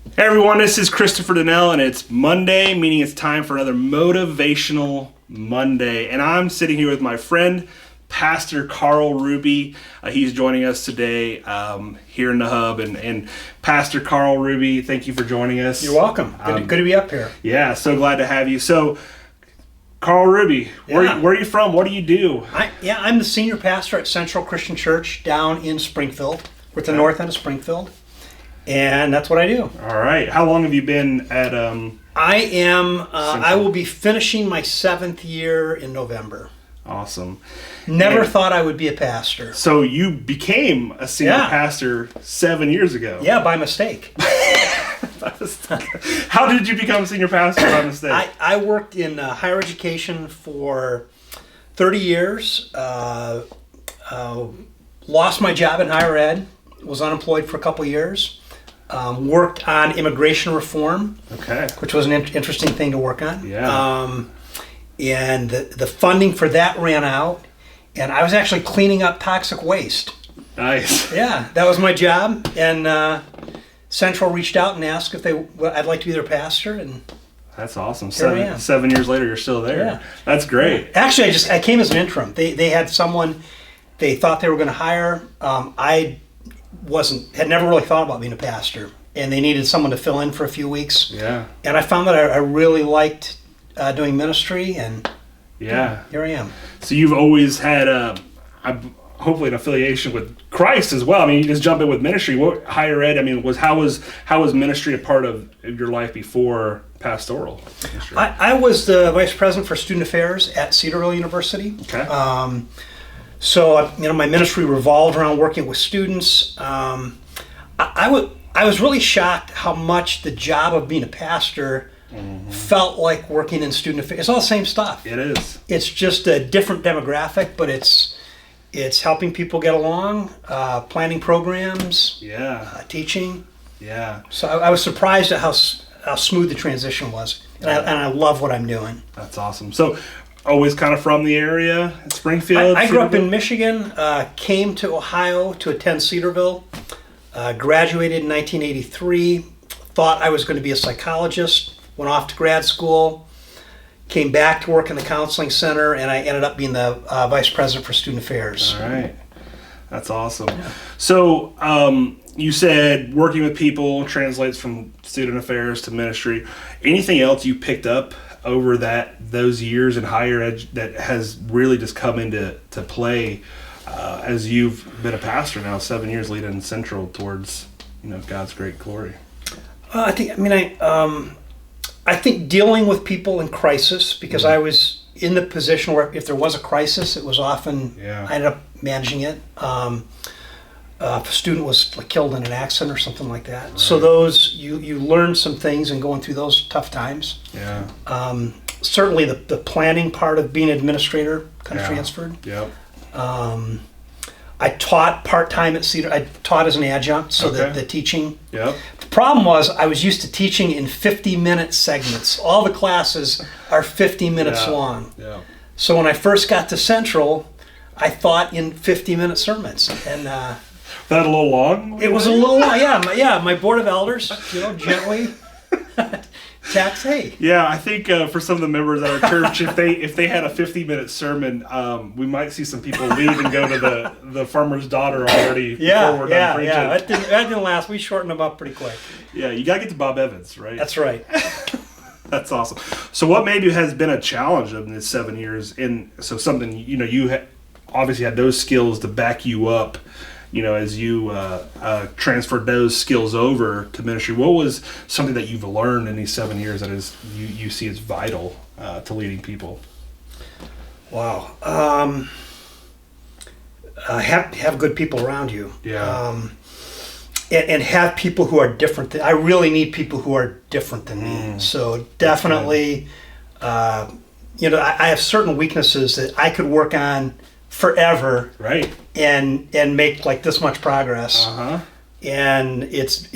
Hey everyone, this is Christopher Donnell, and it's Monday, meaning it's time for another Motivational Monday. And I'm sitting here with my friend, Pastor Carl Ruby. He's joining us today here in the Hub. And Pastor Carl Ruby, thank you for joining us. You're welcome. Good to be up here. Yeah, so glad to have you. So, Carl Ruby, where are you from? What do you do? I'm the senior pastor at Central Christian Church down in Springfield. We're at the north end of Springfield. And that's what I do. All right. How long have you been at I will be finishing my 7th year in November. Awesome. Never thought I would be a pastor. So you became a senior pastor 7 years ago. Yeah, by mistake. How did you become senior pastor by mistake? I worked in higher education for 30 years. Lost my job in higher ed. Was unemployed for a couple years. Worked on immigration reform, which was an interesting thing to work on. Yeah. And the funding for that ran out, and I was actually cleaning up toxic waste. Nice. Yeah, that was my job. And Central reached out and asked if I'd like to be their pastor, and that's awesome. I am. 7 years later, you're still there. Yeah. That's great. Actually, I came as an interim. They had someone they thought they were going to hire. I had never really thought about being a pastor, and they needed someone to fill in for a few weeks. Yeah. And I found that I really liked doing ministry, and here I am. So you've always had hopefully an affiliation with Christ as well. I mean, you just jump in with ministry. What higher ed? I mean, how was ministry a part of your life before pastoral ministry? I was the vice president for student affairs at Cedarville University. Okay. So my ministry revolved around working with students. I was really shocked how much the job of being a pastor felt like working in student affairs. It's all the same stuff. It is. It's just a different demographic, but it's helping people get along, planning programs, teaching. Yeah. So I was surprised at how smooth the transition was, and I love what I'm doing. That's awesome. So, always kind of from the area, Springfield? I grew up in Michigan, came to Ohio to attend Cedarville, graduated in 1983, thought I was going to be a psychologist, went off to grad school, came back to work in the counseling center, and I ended up being the vice president for student affairs. All right. That's awesome. Yeah. So, you said working with people translates from student affairs to ministry. Anything else you picked up over those years in higher ed that has really just come into play as you've been a pastor now 7 years leading Central towards God's great glory? I think dealing with people in crisis, because I was in the position where if there was a crisis, it was often I ended up managing it. If a student was killed in an accident or something like that. Right. So those you learn some things in going through those tough times. Yeah. Certainly the planning part of being an administrator kind of transferred. Yep. I taught part-time at Cedar. I taught as an adjunct, so the teaching. Yep. The problem was I was used to teaching in 50-minute segments. All the classes are 50 minutes long. Yeah. So when I first got to Central, I thought in 50-minute sermons, and that a little long? It was a little long, yeah. My board of elders, gently tax. Hey. Yeah, I think for some of the members at our church, if they had a 50-minute sermon, we might see some people leave and go to the farmer's daughter already. Before we're done preaching. Yeah. That didn't last. We shortened them up pretty quick. Yeah, you gotta get to Bob Evans, right? That's right. That's awesome. So, what maybe has been a challenge in this 7 years? So something you obviously had those skills to back you up. As you transferred those skills over to ministry, what was something that you've learned in these 7 years that is you see as vital to leading people? Wow. Have good people around you. Yeah. And have people who are different. I really need people who are different than me. So definitely, I have certain weaknesses that I could work on forever, right? And make this much progress. And it's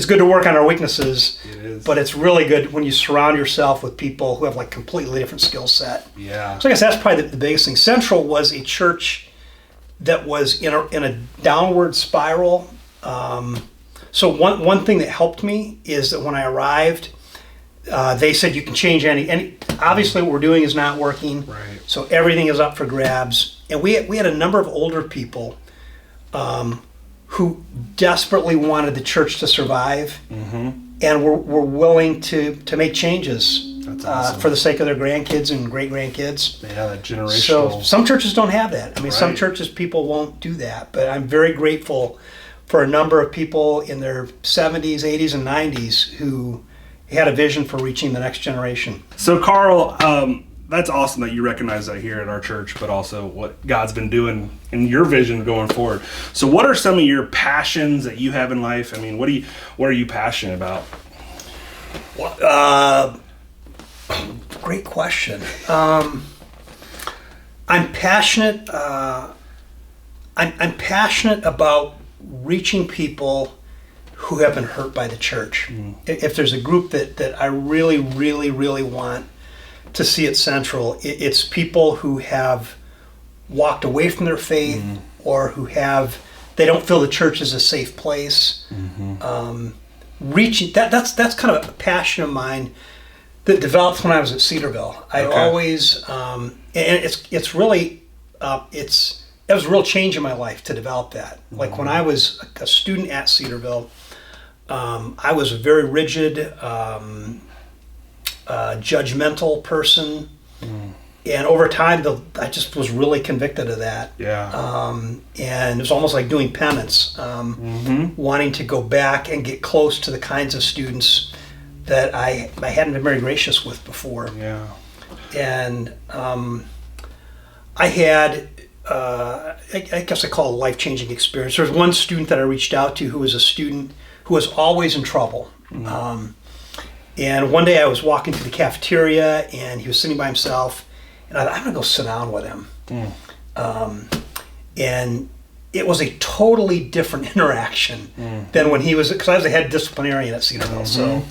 good to work on our weaknesses. It is. But it's really good when you surround yourself with people who have completely different skill set. Yeah. So I guess that's probably the biggest thing. Central was a church that was in a downward spiral. So one thing that helped me is that when I arrived, they said you can change any. Obviously, what we're doing is not working. Right. So everything is up for grabs. And we had a number of older people who desperately wanted the church to survive, and were willing to make changes. That's awesome. For the sake of their grandkids and great-grandkids. Yeah, that generational. So some churches don't have that. I mean, some Right. churches, people won't do that. But I'm very grateful for a number of people in their 70s, 80s, and 90s who had a vision for reaching the next generation. So, Carl, that's awesome that you recognize that here at our church, but also what God's been doing in your vision going forward. So what are some of your passions that you have in life? I mean, what are you passionate about? Great question. I'm passionate. I'm passionate about reaching people who have been hurt by the church. If there's a group that I really, really, really want to see at Central, it's people who have walked away from their faith, or they don't feel the church is a safe place. Reaching that's kind of a passion of mine that developed when I was at Cedarville. I always and it's really it was a real change in my life to develop that. Like when I was a student at Cedarville, I was a very rigid, judgmental person, and over time, I just was really convicted of that. Yeah. And it was almost like doing penance, wanting to go back and get close to the kinds of students that I hadn't been very gracious with before. Yeah. And I had, I guess I call it a life-changing experience. There was one student that I reached out to who was a student who was always in trouble. And one day I was walking through the cafeteria and he was sitting by himself, and I thought, I'm gonna go sit down with him. And it was a totally different interaction than when he was, because I was a head disciplinarian at Cedarville. So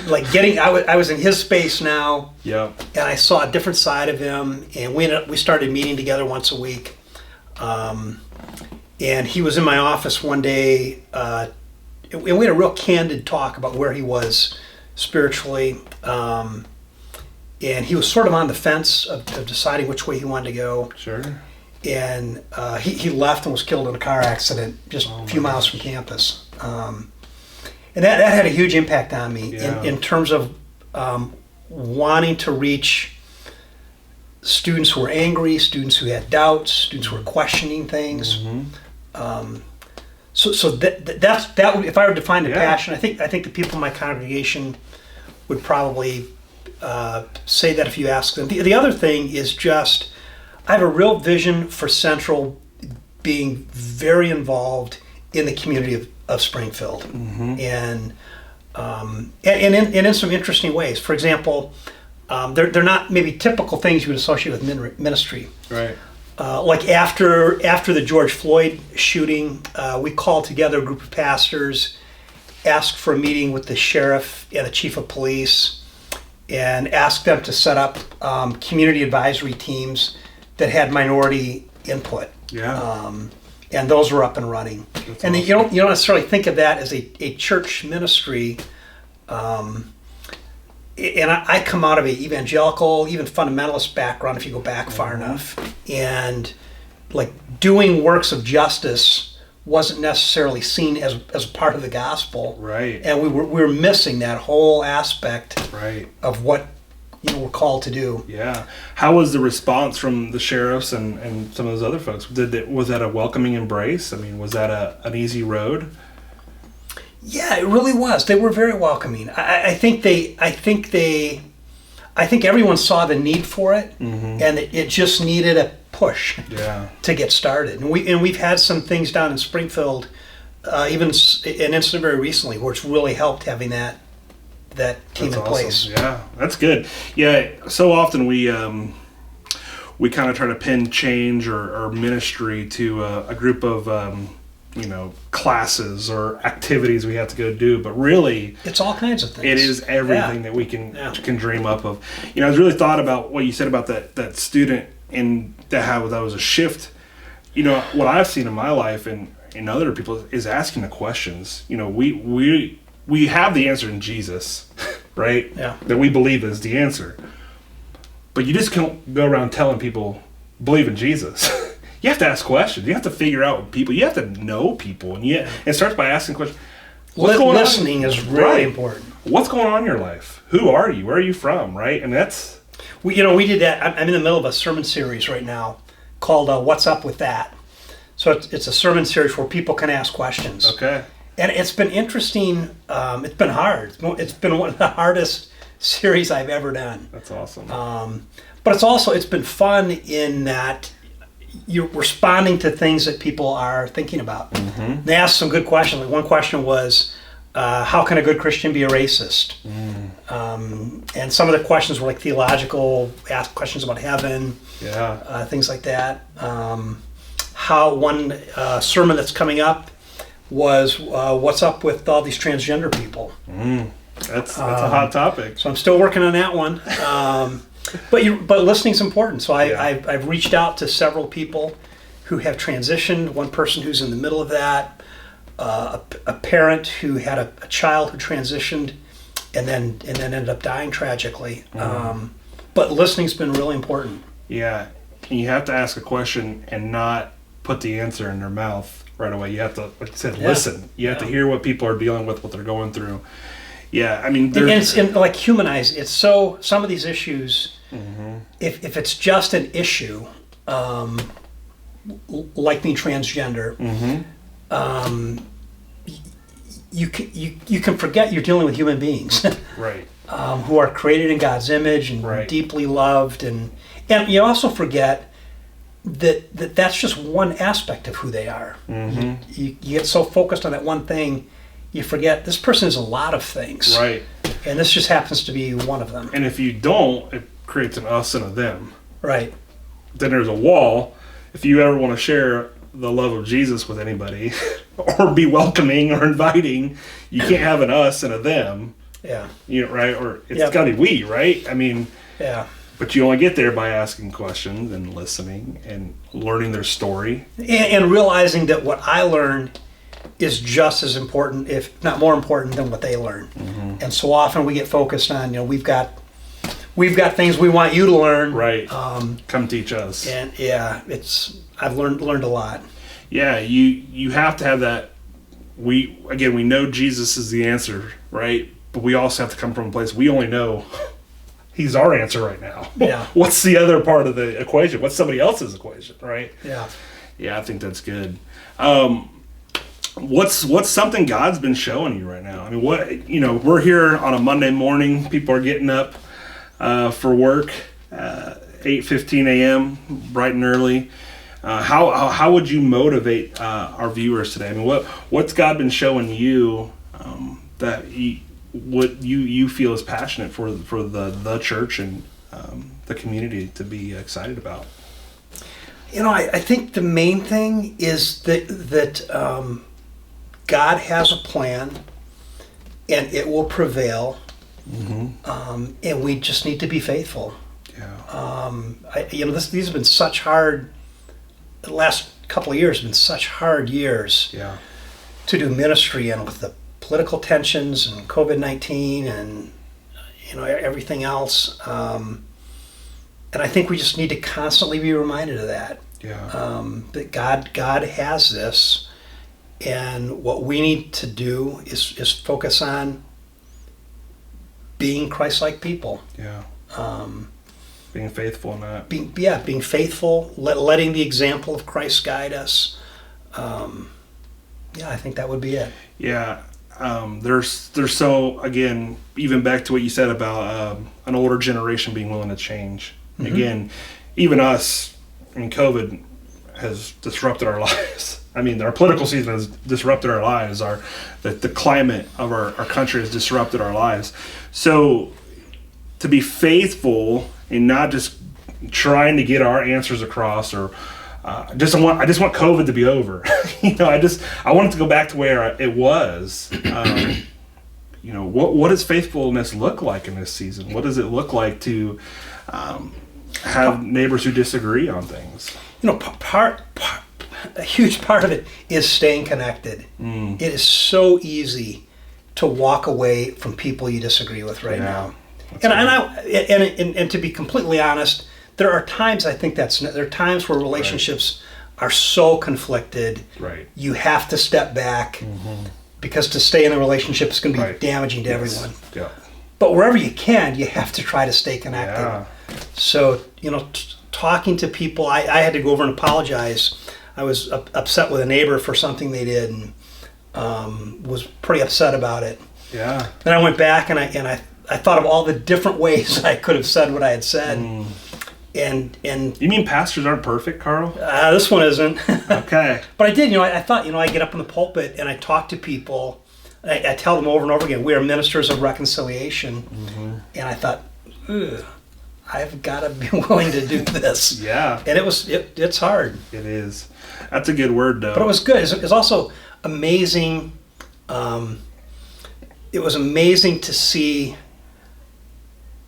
like I was in his space now, and I saw a different side of him, and we started meeting together once a week. And he was in my office one day, and we had a real candid talk about where he was spiritually, and he was sort of on the fence of deciding which way he wanted to go. Sure. And he left and was killed in a car accident just a few miles from campus. And that had a huge impact on me in terms of wanting to reach students who were angry, students who had doubts, students who were questioning things. So that's if I were to define a passion, I think the people in my congregation would probably say that if you ask them. The other thing is just I have a real vision for Central being very involved in the community of Springfield, and in some interesting ways. For example, they're not maybe typical things you would associate with ministry. Right. Like after the George Floyd shooting, we called together a group of pastors, asked for a meeting with the sheriff and the chief of police, and asked them to set up community advisory teams that had minority input. Yeah. And those were up and running. That's and awesome. You don't necessarily think of that as a church ministry. And I come out of an evangelical, even fundamentalist background, if you go back far enough. And like doing works of justice wasn't necessarily seen as a part of the gospel. Right. And we were missing that whole aspect of what we're called to do. Yeah. How was the response from the sheriffs and some of those other folks? Was that a welcoming embrace? I mean, was that an easy road? Yeah, it really was. They were very welcoming. I think everyone saw the need for it, and it just needed a push to get started. And we've had some things down in Springfield, even an incident very recently, where it's really helped having that team in place. Yeah, that's good. Yeah, so often we kind of try to pin change or ministry to a group of classes or activities we have to go do, but really it's all kinds of things. It is everything that we can dream up of. I was really thought about what you said about that student and how that was a shift. What I've seen in my life, and in other people is asking the questions. You know, we have the answer in Jesus, right? Yeah. That we believe is the answer. But you just can't go around telling people, believe in Jesus. You have to ask questions. You have to figure out people. You have to know people. And it starts by asking questions. What's going Listening on? is really important. What's going on in your life? Who are you? Where are you from? Right? And that's... We did that. I'm in the middle of a sermon series right now called What's Up With That? So it's a sermon series where people can ask questions. Okay. And it's been interesting. It's been hard. It's been one of the hardest series I've ever done. That's awesome. But it's been fun in that you're responding to things that people are thinking about. Mm-hmm. They asked some good questions. Like one question was, how can a good Christian be a racist? And some of the questions were like theological, asked questions about heaven, things like that. How one sermon that's coming up was what's up with all these transgender people. That's a hot topic. So I'm still working on that one. But listening's important. So I've reached out to several people who have transitioned. One person who's in the middle of that, a parent who had a child who transitioned and then ended up dying tragically. But listening's been really important. Yeah, and you have to ask a question and not put the answer in their mouth right away. You have to, like you said, listen. You have to hear what people are dealing with, what they're going through. Yeah, I mean, and like humanize. It's so some of these issues. If it's just an issue, like being transgender, you can forget you're dealing with human beings, right? Who are created in God's image and deeply loved, and you also forget that that's just one aspect of who they are. You get so focused on that one thing, you forget this person is a lot of things, right? And this just happens to be one of them. And if you don't, it creates an us and a them, right? Then there's a wall. If you ever want to share the love of Jesus with anybody, or be welcoming or inviting, you can't have an us and a them. Yeah. Right? Or it's got to be we, right? I mean, yeah. But you only get there by asking questions and listening and learning their story. And realizing that what I learned is just as important, if not more important, than what they learn. And so often we get focused on, we've got things we want you to learn. Right. Come teach us. And I've learned a lot. Yeah, you have to have that. We know Jesus is the answer, right? But we also have to come from a place we only know he's our answer right now. Yeah. What's the other part of the equation? What's somebody else's equation, right? Yeah. Yeah, I think that's good. What's something God's been showing you right now? I mean, we're here on a Monday morning. People are getting up for work, 8:15 a.m., bright and early. How would you motivate our viewers today? I mean, what's God been showing you that what you feel is passionate for the church and the community to be excited about? I think the main thing is that God has a plan, and it will prevail. And we just need to be faithful. Yeah. These have been such hard. The last couple of years have been such hard years. Yeah. To do ministry, and with the political tensions and COVID-19 and everything else. And I think we just need to constantly be reminded of that. Yeah. That God has this, and what we need to do is focus on being Christ-like people. Yeah. Being faithful in that. Being faithful, letting the example of Christ guide us. I think that would be it. Yeah. There's so, again, even back to what you said about an older generation being willing to change. Again, even us, COVID has disrupted our lives. I mean, our political season has disrupted our lives. The climate of our country has disrupted our lives. So to be faithful and not just trying to get our answers across, or I just want COVID to be over. I want it to go back to where it was. What does faithfulness look like in this season? What does it look like to have neighbors who disagree on things? a huge part of it is staying connected. It is so easy to walk away from people you disagree with right now. And to be completely honest, there are times I think there are times where relationships are so conflicted. Right. You have to step back because to stay in the relationship is going to be damaging to everyone. Yeah. But wherever you can, you have to try to stay connected. Yeah. So, talking to people, I had to go over and apologize. I was upset with a neighbor for something they did and was pretty upset about it. Yeah. Then I went back and I thought of all the different ways I could have said what I had said. And you mean pastors aren't perfect, Carl? this one isn't. Okay. But I did, I thought, I get up in the pulpit and I talk to people. I tell them over and over again, we are ministers of reconciliation. And I thought, I've got to be willing to do this. Yeah. And it's hard. It is. That's a good word, though. But it was good. It's also amazing. It was amazing to see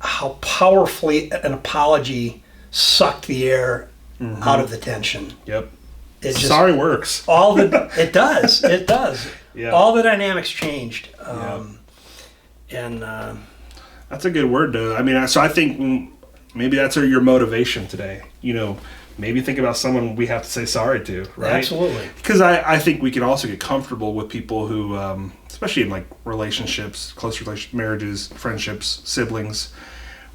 how powerfully an apology sucked the air out of the tension. Yep. Sorry works. It does. It does. Yeah. All the dynamics changed. And that's a good word, though. I mean, so I think maybe that's your motivation today. Maybe think about someone we have to say sorry to, right? Absolutely. Because I think we can also get comfortable with people who, especially in like relationships, marriages, friendships, siblings.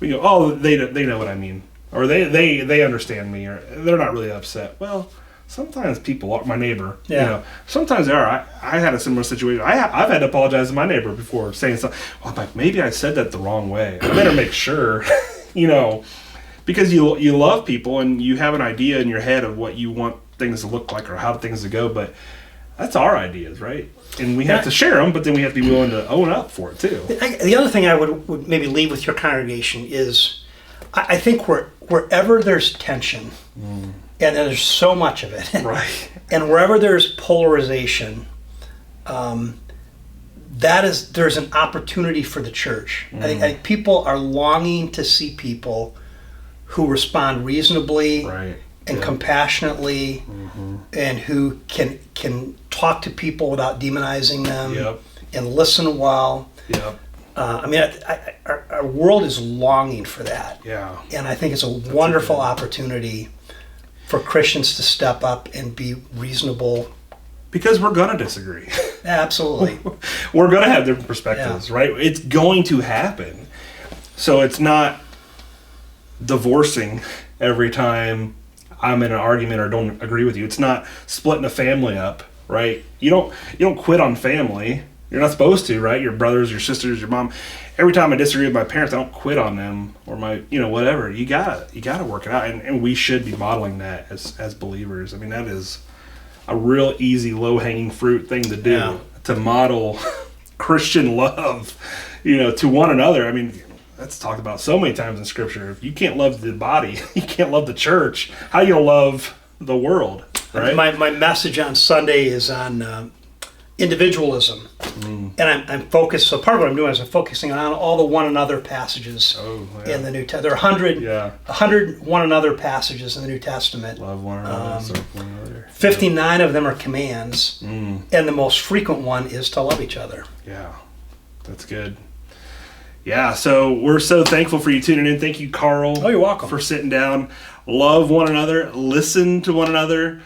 We go, oh, they know what I mean, or they understand me, or they're not really upset. Well, sometimes people are my neighbor. Yeah. Sometimes they are. I had a similar situation. I've had to apologize to my neighbor before saying something. Well, I'm like, maybe I said that the wrong way. I better make sure, because you love people and you have an idea in your head of what you want things to look like or how things to go, but that's our ideas, right? And we have to share them, but then we have to be willing to own up for it too. The other thing I would maybe leave with your congregation is, I think wherever there's tension, and there's so much of it, right? And wherever there's polarization, there's an opportunity for the church. I think people are longing to see people who respond reasonably and compassionately, and who can talk to people without demonizing them, and listen well. Our world is longing for that. Yeah. And I think it's a wonderful opportunity for Christians to step up and be reasonable. Because we're going to disagree. Absolutely. We're going to have different perspectives, right? It's going to happen. So it's not divorcing every time I'm in an argument or don't agree with you. It's not splitting a family up, right? You don't quit on family. You're not supposed to, right? Your brothers, your sisters, your mom. Every time I disagree with my parents, I don't quit on them or my, whatever. You gotta work it out, and we should be modeling that as believers. I mean, that is a real easy, low-hanging fruit thing to do, to model Christian love, to one another. I mean, that's talked about so many times in Scripture. If you can't love the body, you can't love the church, how are you gonna love the world, right? My message on Sunday is on individualism, and I'm focused. So part of what I'm doing is I'm focusing on all the one another passages in the New Testament. There are 100 one another passages in the New Testament. Love one another, serve one another. 59 of them are commands, and the most frequent one is to love each other. Yeah, that's good. Yeah, so we're so thankful for you tuning in. Thank you, Carl. Oh, you're welcome. For sitting down. Love one another. Listen to one another.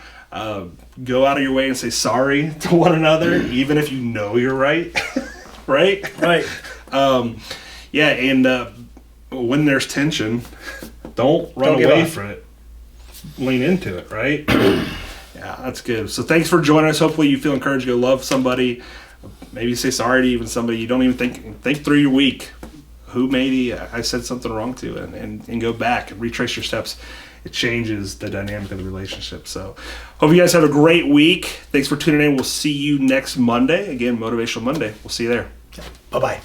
Go out of your way and say sorry to one another, even if you know you're right. Right? And when there's tension, don't run away from it. Lean into it, right? Yeah, that's good. So thanks for joining us. Hopefully you feel encouraged to go love somebody. Maybe say sorry to even somebody you don't even think through your week. Who maybe I said something wrong to, and go back and retrace your steps. It changes the dynamic of the relationship. So hope you guys have a great week. Thanks for tuning in. We'll see you next Monday. Again, Motivational Monday. We'll see you there. Bye-bye.